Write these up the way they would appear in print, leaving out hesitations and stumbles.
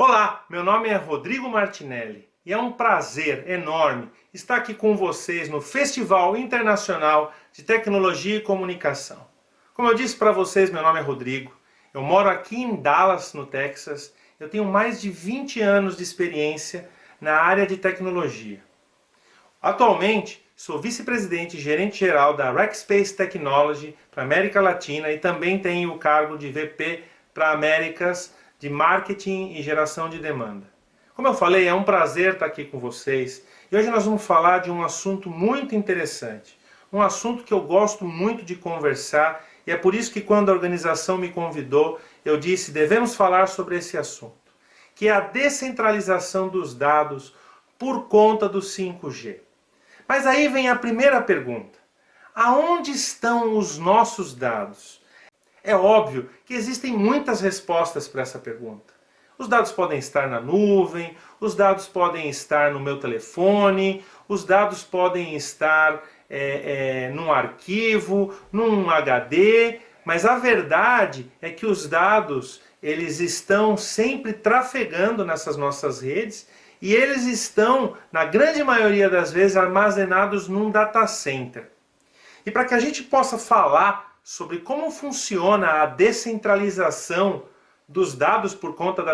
Olá, meu nome é Rodrigo Martinelli e é um prazer enorme estar aqui com vocês no Festival Internacional de Tecnologia e Comunicação. Como eu disse para vocês, meu nome é Rodrigo, eu moro aqui em Dallas, no Texas, eu tenho mais de 20 anos de experiência na área de tecnologia. Atualmente, sou vice-presidente e gerente-geral da Rackspace Technology para a América Latina e também tenho o cargo de VP para Américas de Marketing e Geração de Demanda. Como eu falei, é um prazer estar aqui com vocês e hoje nós vamos falar de um assunto muito interessante, um assunto que eu gosto muito de conversar e é por isso que quando a organização me convidou, eu disse devemos falar sobre esse assunto, que é a descentralização dos dados por conta do 5G. Mas aí vem a primeira pergunta: aonde estão os nossos dados? É óbvio que existem muitas respostas para essa pergunta. Os dados podem estar na nuvem, os dados podem estar no meu telefone, os dados podem estar num arquivo, num HD, mas a verdade é que os dados eles estão sempre trafegando nessas nossas redes e eles estão, na grande maioria das vezes, armazenados num data center. E para que a gente possa falar sobre como funciona a descentralização dos dados por conta do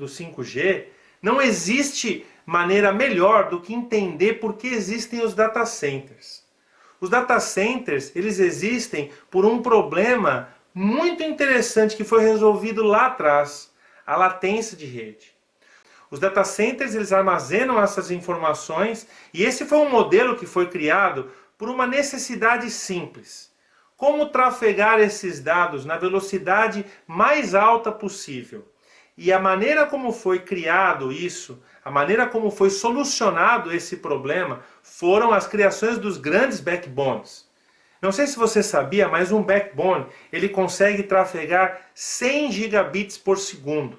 5G, não existe maneira melhor do que entender por que existem os data centers. Os data centers, eles existem por um problema muito interessante que foi resolvido lá atrás, a latência de rede. Os data centers, eles armazenam essas informações e esse foi um modelo que foi criado por uma necessidade simples. Como trafegar esses dados na velocidade mais alta possível. E a maneira como foi criado isso, a maneira como foi solucionado esse problema, foram as criações dos grandes backbones. Não sei se você sabia, mas um backbone ele consegue trafegar 100 gigabits por segundo.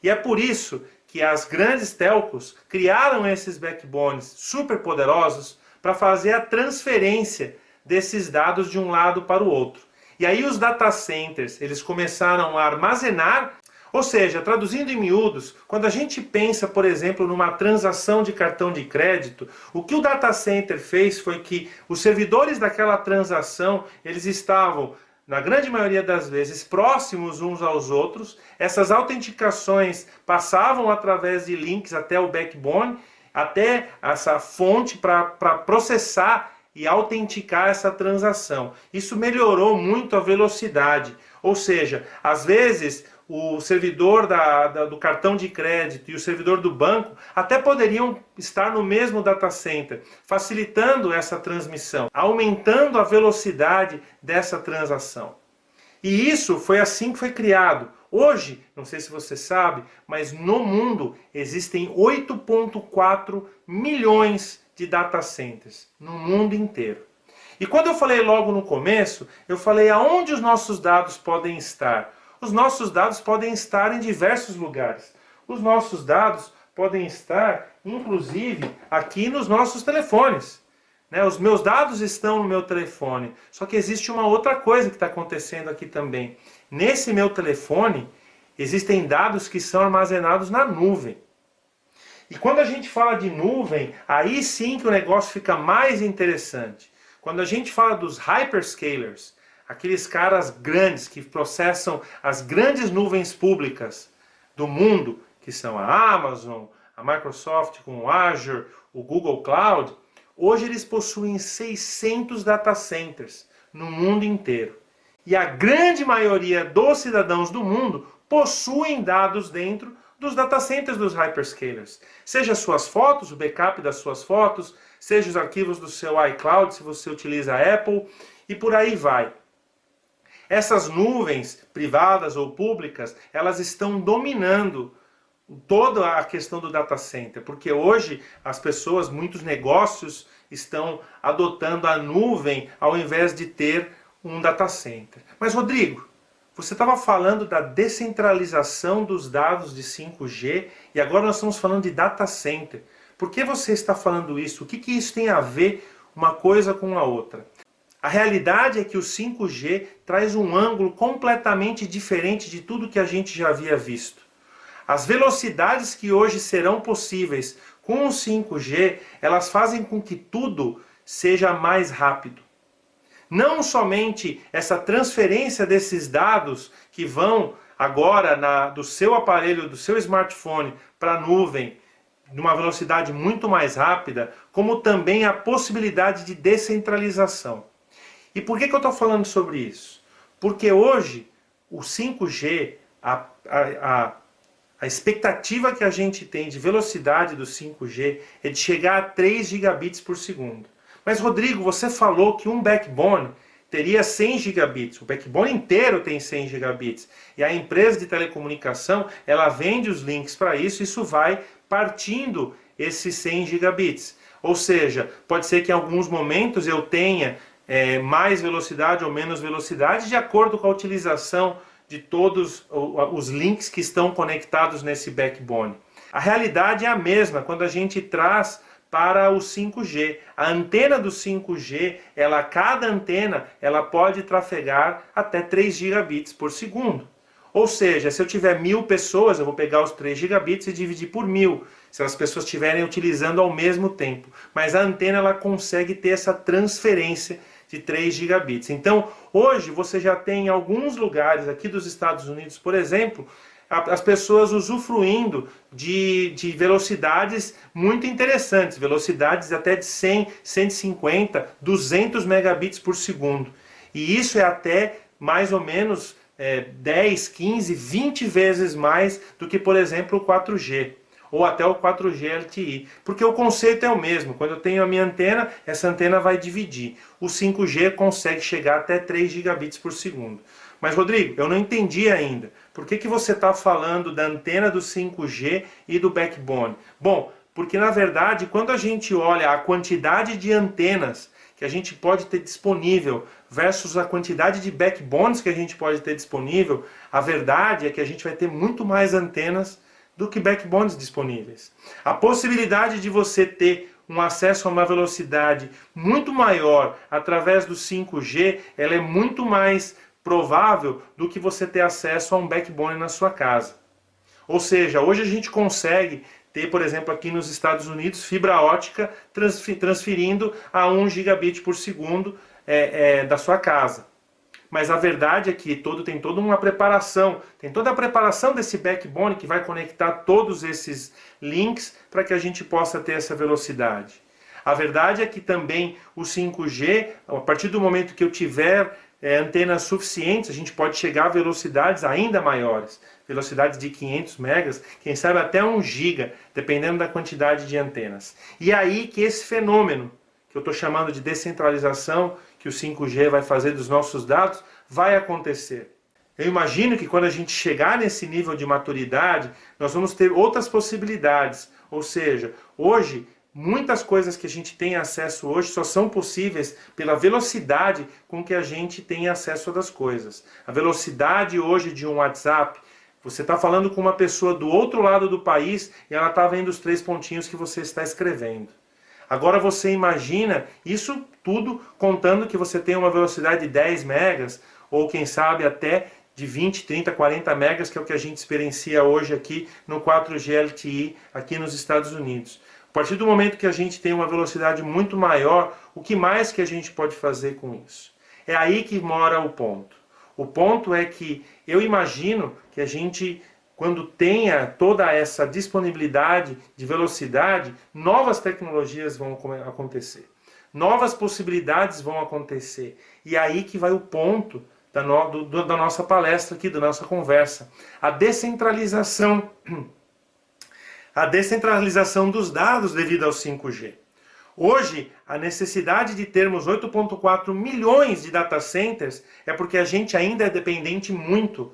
E é por isso que as grandes telcos criaram esses backbones super poderosos para fazer a transferência desses dados de um lado para o outro. E aí os data centers, eles começaram a armazenar, ou seja, traduzindo em miúdos, quando a gente pensa, por exemplo, numa transação de cartão de crédito, o que o data center fez foi que os servidores daquela transação, eles estavam, na grande maioria das vezes, próximos uns aos outros, essas autenticações passavam através de links até o backbone, até essa fonte para processar e autenticar essa transação. Isso melhorou muito a velocidade. Ou seja, às vezes o servidor do cartão de crédito e o servidor do banco até poderiam estar no mesmo data center, facilitando essa transmissão, aumentando a velocidade dessa transação. E isso foi assim que foi criado. Hoje, não sei se você sabe, mas no mundo existem 8,4 milhões de data centers no mundo inteiro. E quando eu falei logo no começo, eu falei aonde os nossos dados podem estar. Os nossos dados podem estar em diversos lugares. Os nossos dados podem estar, inclusive, aqui nos nossos telefones. Os meus dados estão no meu telefone. Só que existe uma outra coisa que está acontecendo aqui também. Nesse meu telefone, existem dados que são armazenados na nuvem. E quando a gente fala de nuvem, aí sim que o negócio fica mais interessante. Quando a gente fala dos hyperscalers, aqueles caras grandes que processam as grandes nuvens públicas do mundo, que são a Amazon, a Microsoft com o Azure, o Google Cloud, hoje eles possuem 600 data centers no mundo inteiro. E a grande maioria dos cidadãos do mundo possuem dados dentro dos data centers dos hyperscalers. Seja suas fotos, o backup das suas fotos, seja os arquivos do seu iCloud, se você utiliza a Apple, e por aí vai. Essas nuvens privadas ou públicas, elas estão dominando toda a questão do data center, porque hoje as pessoas, muitos negócios estão adotando a nuvem ao invés de ter um data center. Mas Rodrigo, você estava falando da descentralização dos dados de 5G e agora nós estamos falando de data center. Por que você está falando isso? O que isso tem a ver uma coisa com a outra? A realidade é que o 5G traz um ângulo completamente diferente de tudo que a gente já havia visto. As velocidades que hoje serão possíveis com o 5G, elas fazem com que tudo seja mais rápido. Não somente essa transferência desses dados que vão agora do seu aparelho, do seu smartphone para a nuvem, numa velocidade muito mais rápida, como também a possibilidade de descentralização. E por que eu estou falando sobre isso? Porque hoje o 5G, a expectativa que a gente tem de velocidade do 5G é de chegar a 3 gigabits por segundo. Mas Rodrigo, você falou que um backbone teria 100 gigabits. O backbone inteiro tem 100 gigabits. E a empresa de telecomunicação, ela vende os links para isso, e isso vai partindo esses 100 gigabits. Ou seja, pode ser que em alguns momentos eu tenha mais velocidade ou menos velocidade de acordo com a utilização de todos os links que estão conectados nesse backbone. A realidade é a mesma quando a gente traz para o 5G. A antena do 5G, cada antena ela pode trafegar até 3 gigabits por segundo. Ou seja, se eu tiver 1000 pessoas, eu vou pegar os 3 gigabits e dividir por 1000, se as pessoas estiverem utilizando ao mesmo tempo. Mas a antena ela consegue ter essa transferência de 3 gigabits. Então, hoje você já tem em alguns lugares aqui dos Estados Unidos, por exemplo, as pessoas usufruindo de velocidades muito interessantes, velocidades até de 100, 150, 200 megabits por segundo. E isso é até mais ou menos 10, 15, 20 vezes mais do que, por exemplo, o 4G. Ou até o 4G LTE. Porque o conceito é o mesmo. Quando eu tenho a minha antena, essa antena vai dividir. O 5G consegue chegar até 3 gigabits por segundo. Mas Rodrigo, eu não entendi ainda. Por que você está falando da antena do 5G e do backbone? Bom, porque na verdade, quando a gente olha a quantidade de antenas que a gente pode ter disponível versus a quantidade de backbones que a gente pode ter disponível, a verdade é que a gente vai ter muito mais antenas do que backbones disponíveis. A possibilidade de você ter um acesso a uma velocidade muito maior através do 5G, ela é muito mais provável do que você ter acesso a um backbone na sua casa. Ou seja, hoje a gente consegue ter, por exemplo, aqui nos Estados Unidos, fibra ótica transferindo a 1 gigabit por segundo da sua casa. Mas a verdade é que tem toda uma preparação, tem toda a preparação desse backbone que vai conectar todos esses links para que a gente possa ter essa velocidade. A verdade é que também o 5G, a partir do momento que eu tiver antenas suficientes, a gente pode chegar a velocidades ainda maiores. Velocidades de 500 megas, quem sabe até 1 giga, dependendo da quantidade de antenas. E é aí que esse fenômeno, que eu estou chamando de descentralização, que o 5G vai fazer dos nossos dados, vai acontecer. Eu imagino que quando a gente chegar nesse nível de maturidade, nós vamos ter outras possibilidades. Ou seja, hoje, muitas coisas que a gente tem acesso hoje só são possíveis pela velocidade com que a gente tem acesso das coisas. A velocidade hoje de um WhatsApp, você está falando com uma pessoa do outro lado do país e ela está vendo os 3 pontinhos que você está escrevendo. Agora você imagina isso tudo contando que você tem uma velocidade de 10 megas, ou quem sabe até de 20, 30, 40 megas, que é o que a gente experiencia hoje aqui no 4G LTE, aqui nos Estados Unidos. A partir do momento que a gente tem uma velocidade muito maior, o que mais que a gente pode fazer com isso? É aí que mora o ponto. O ponto é que eu imagino que a gente, quando tenha toda essa disponibilidade de velocidade, novas tecnologias vão acontecer. Novas possibilidades vão acontecer. E é aí que vai o ponto da nossa palestra aqui, da nossa conversa. A descentralização dos dados devido ao 5G. Hoje, a necessidade de termos 8,4 milhões de data centers é porque a gente ainda é dependente muito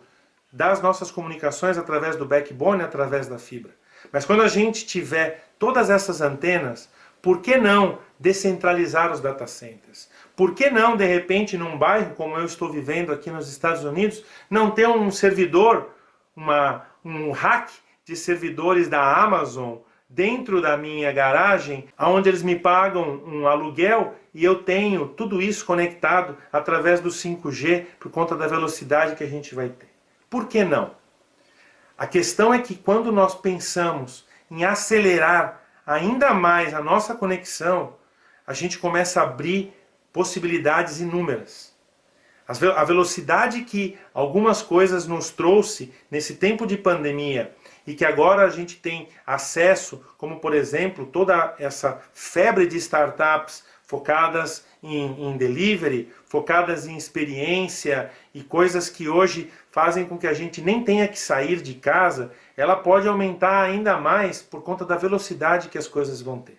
das nossas comunicações através do backbone, através da fibra. Mas quando a gente tiver todas essas antenas, por que não descentralizar os data centers? Por que não, de repente, num bairro como eu estou vivendo aqui nos Estados Unidos, não ter um servidor, um rack de servidores da Amazon dentro da minha garagem, onde eles me pagam um aluguel e eu tenho tudo isso conectado através do 5G por conta da velocidade que a gente vai ter? Por que não? A questão é que quando nós pensamos em acelerar ainda mais a nossa conexão, a gente começa a abrir possibilidades inúmeras. A velocidade que algumas coisas nos trouxe nesse tempo de pandemia e que agora a gente tem acesso, como por exemplo, toda essa febre de startups focadas em delivery, focadas em experiência e coisas que hoje fazem com que a gente nem tenha que sair de casa, ela pode aumentar ainda mais por conta da velocidade que as coisas vão ter.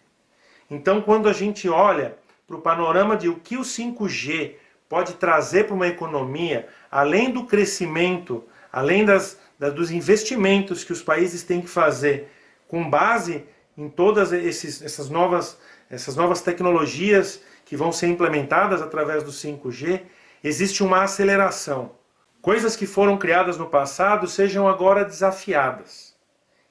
Então, quando a gente olha para o panorama de o que o 5G pode trazer para uma economia, além do crescimento, além dos investimentos que os países têm que fazer, com base em todas essas novas tecnologias que vão ser implementadas através do 5G, existe uma aceleração. Coisas que foram criadas no passado sejam agora desafiadas.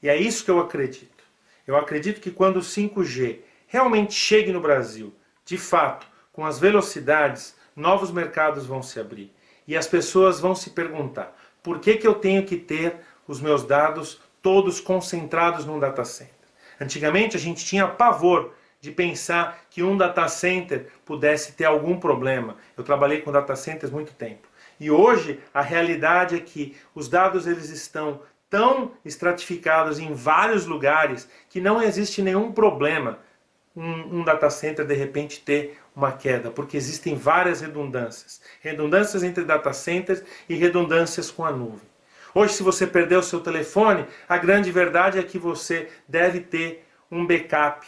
E é isso que eu acredito. Eu acredito que quando o 5G realmente chegue no Brasil, de fato, com as velocidades, novos mercados vão se abrir. E as pessoas vão se perguntar, por que eu tenho que ter os meus dados todos concentrados num data center? Antigamente a gente tinha pavor de pensar que um data center pudesse ter algum problema. Eu trabalhei com data centers muito tempo. E hoje a realidade é que os dados eles estão tão estratificados em vários lugares que não existe nenhum problema um data center de repente ter uma queda, porque existem várias redundâncias. Redundâncias entre data centers e redundâncias com a nuvem. Hoje, se você perdeu o seu telefone, a grande verdade é que você deve ter um backup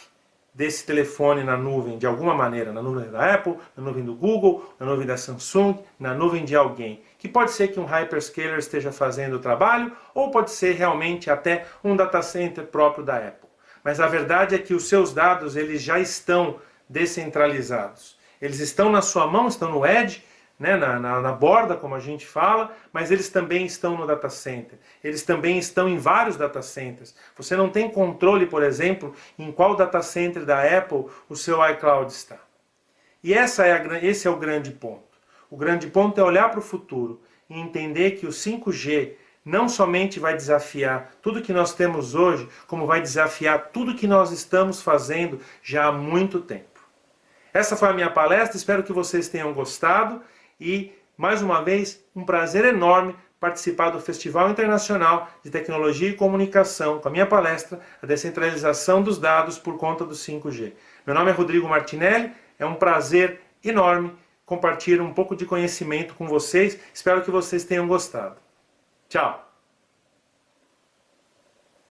desse telefone na nuvem, de alguma maneira, na nuvem da Apple, na nuvem do Google, na nuvem da Samsung, na nuvem de alguém. Que pode ser que um hyperscaler esteja fazendo o trabalho, ou pode ser realmente até um data center próprio da Apple. Mas a verdade é que os seus dados eles já estão descentralizados. Eles estão na sua mão, estão no edge, né, na borda, como a gente fala, mas eles também estão no data center. Eles também estão em vários data centers. Você não tem controle, por exemplo, em qual data center da Apple o seu iCloud está. E esse é o grande ponto. O grande ponto é olhar para o futuro e entender que o 5G não somente vai desafiar tudo que nós temos hoje, como vai desafiar tudo que nós estamos fazendo já há muito tempo. Essa foi a minha palestra, espero que vocês tenham gostado e, mais uma vez, um prazer enorme participar do Festival Internacional de Tecnologia e Comunicação com a minha palestra, a descentralização dos dados por conta do 5G. Meu nome é Rodrigo Martinelli, é um prazer enorme compartilhar um pouco de conhecimento com vocês, espero que vocês tenham gostado. Tchau!